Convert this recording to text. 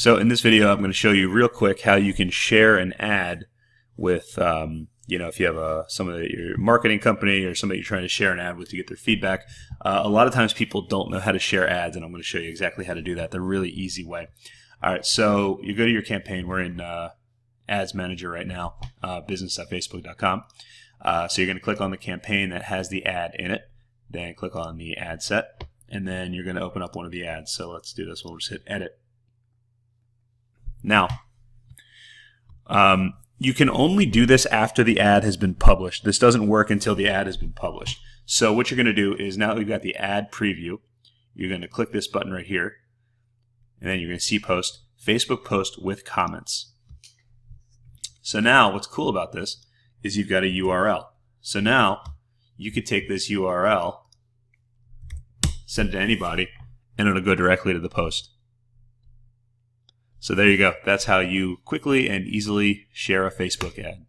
So in this video, I'm going to show you real quick how you can share an ad with, if you have somebody at your marketing company or somebody you're trying to share an ad with to get their feedback. A lot of times people don't know how to share ads, and I'm going to show you exactly how to do that the really easy way. All right, so you go to your campaign. We're in Ads Manager right now, business.facebook.com. So you're going to click on the campaign that has the ad in it. Then click on the ad set, and then you're going to open up one of the ads. So let's do this. We'll just hit edit. Now, you can only do this after the ad has been published. This doesn't work until the ad has been published. So what you're going to do is, now that we've got the ad preview, you're going to click this button right here, and then you're going to see post, Facebook post with comments. So now what's cool about this is you've got a URL. So now you could take this URL, send it to anybody, and it'll go directly to the post. So there you go. That's how you quickly and easily share a Facebook ad.